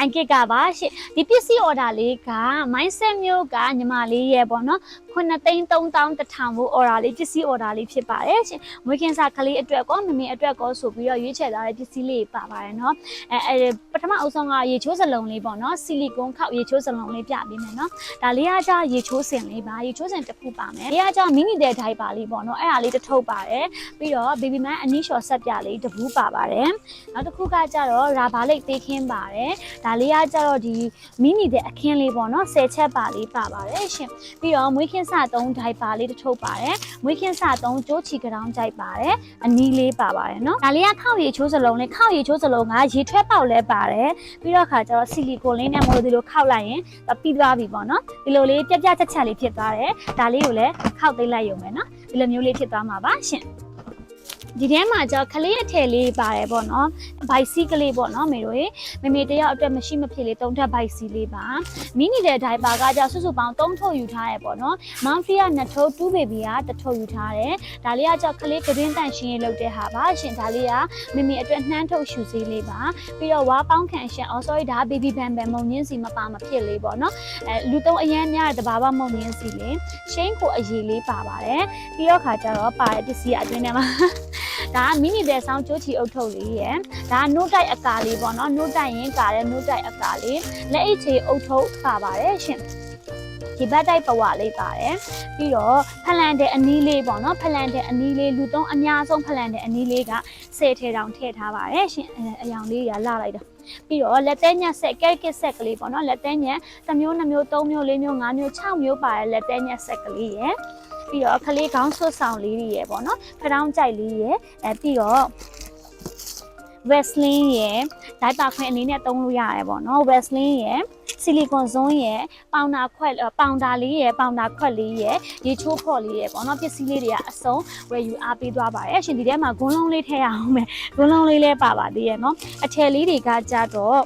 IKIT ကပါရှင်ဒီပစ္စည်း order လေးက mindset မျိုးကညီမလေးရဲ့ပေါ့နော်9,310,000ဘူး order လေးပစ္စည်း order လေးဖြစ်ပါတယ်ရှင်မွေးခင်စာကလေးအတွက်ကောမမေအတွက်ကောဆိုပြီးတော့ရွေးချယ်ထားတဲ့ပစ္စည်းလေးပါပါတယ်နော်ပထမအဆုံးကရေချိုးစလုံးလေးပေါ့နော်ဆီလီကွန်ခောက်ရေချိုးစလုံးလေးပြပေးမယ်နော်ဒါလေးကကြရေချိုးစင်လေးပါရေချိုးစင်တစ်ခုပါမယ်လေးကကြမီနီတဲ့ဒိုင်ပါလေးပေါ့နော်အဲ့ဒါလေးတစ်ထုပ်ပါတယ်ပြီးတော့ baby man အနီးလျှော်ဆက်ပြလေးတစ်ဘူးပါပါတယ်နောက်တစ်ခုကကြတော့ရာဘာလိတ်သေးခင်းပါတယ်ဒါလေးကကြတော့ဒီမီနီတဲ့အခင်းလေးပေါ့နော်10ချက်ပါလေးပါပါတယ်ရှင်ပြီးတော့မွေးခင်းစ3ဒိုင်ပါလေးတစ်ထုပ်ပါတယ်မွေးခင်းစ3ကြိုးချီကတောင်းကြိုက်ပါတယ်အနီးလေးပါပါတယ်နော်ဒါလေးကခောက်ရေချိုးစလုံးလေးခောက်ရေချိုးစလုံးကရေထွက်ပေါက်လဲပါတယ်ပြီးတော့ခါကျတော့ဆီလီကွန်လေးနဲ့မလို့ဒီလိုခောက်လိုက်ရင်ပြီးသွားပြီပေါ့နော်ဒီလိုလေးပြက်ပြက်ချက်ချက်လေးဖြစ်သွားတယ်ဒါလေးကိုလည်းခောက်သိမ်းလိုက်ရုံပဲနော်ဒီလိုမျိုးလေးဖြစ်သွားမှာပါရှင်ဒီထဲမှာကျခလေးအထည်လေးပါတယ်ပေါ့နော်ဘိုက်စီကလေးပေါ့နော်မေတို့ရေမေတယောက်အတွက်မရှိမဖြစ်လေး3ထပ်ဘိုက်စီလေးပါမီနီတဲ့ဒိုင်ပါကကျစုစုပေါင်း3ထုတ်ယူထားရပေါ့နော်မောင်ဖီက2ထုတ်2ဘေဘီက1ထုတ်ယူထားတယ်ဒါလေးကကျခလေးကပင်းတန့်ရှင်းရေးလုပ်တဲ့ဟာပါရှင်ဒါလေးကမေအတွက်နှမ်းထုတ်ရှူစေးလေးပါပြီးတော့ဝါပေါင်းခံရှန်sorry ဒါဘေဘီဘန်ဘန်မုံညင်းစီမပါမဖြစ်လေးပေါ့နော်လူ3အရန်များတဲ့တဘာဝမုံညင်းစီလေးရှိန်းကိုအရေးလေးပါပါတယ်ပြီးတော့ခါကျတော့ပါတဲ့ပစ္စည်းအတွင်းထဲမှာဒါမီနီတဲ့ဆောင်းကျိုးချီအုပ်ထုပ်လေးရယ်ဒါနို့တိုက်အကာလေးပေါ့နော်နို့တိုက်ရင်ကာတဲ့နို့တိုက်အကာလေးလက်အိတ်ချေအုပ်ထုပ်ပါပါတယ်ရှင်ဒီဘက်တိုက်ပဝါလေးပါတယ်ပြီးတော့ဖလန်တဲ့အနီးလေးပေါ့နော်ဖလန်တဲ့အနီးလေးလူသုံးအများဆုံးဖလန်တဲ့အနီးလေးက10ထဲတောင်ထည့်ထားပါတယ်ရှင်အယောင်လေးရလာလိုက်တော့ပြီးတော့လက်သေးညက်ဆက်ကဲကစ်ဆက်ကလေးပေါ့နော်လက်သေးညက်1မျိုး2မျိုး3မျိုး4မျိုး5မျိုး6မျိုးပါတဲ့လက်သေးညက်ဆက်ကလေးရယ်ပြီးတော့ခလေးခေါင်းဆွတ်ဆောင်လေးတွေရယ်ပေါ့နော်ဖထောင်းကြိုက်လေးရယ်ပြီးတော့ Vaseline ရယ်ဒိုက်ပါခွင့်အနေနဲ့သုံးလို့ရတယ်ပေါ့နော် Vaseline ရယ်ဆီလီကွန်ဇွန်းရယ်ပေါင်တာခွက်ပေါင်တာလေးရယ်ပေါင်တာခွက်လေးရယ်ရေချိုးဖော်လေးရယ်ပေါ့နော်ပစ္စည်းလေးတွေကအစုံဝယ်ယူအားပေးသွားပါတယ်ရှင်ဒီထဲမှာဂွန်းလုံးလေးထည့်ရအောင်မယ်ဂွန်းလုံးလေးလည်းပါပါသေးရယ်နော်အထည်လေးတွေကကြတော့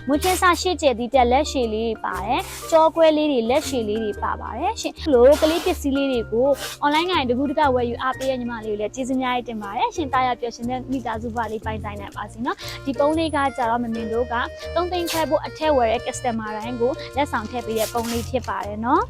မွေးချင်းစားရှေ့ကျက်သီးတက်လက်ရှည်လေးတွေပါတယ်ကြောကွဲလေးတွေလက်ရှည်လေးတွေပါပါတယ်ရှင်လို့ကလေးပစ္စည်းလေးတွေကို online ကနေတကူတကဝယ်ယူအားပေးရညီမလေးကိုလည်းကျေးဇူးများတင်ပါတယ်ရှင်တာရပျော်ရှင်တဲ့မိသားစုပါလေးပိုင်ဆိုင်နိုင်ပါစေနော်ဒီပုံးလေးကကြတော့မမင်တို့က3သိန်းခွဲဖို့အထက်ဝယ်တဲ့ customer တိုင်းကိုလက်ဆောင်ထည့်ပေးတဲ့ပုံးလေးဖြစ်ပါတယ်နော်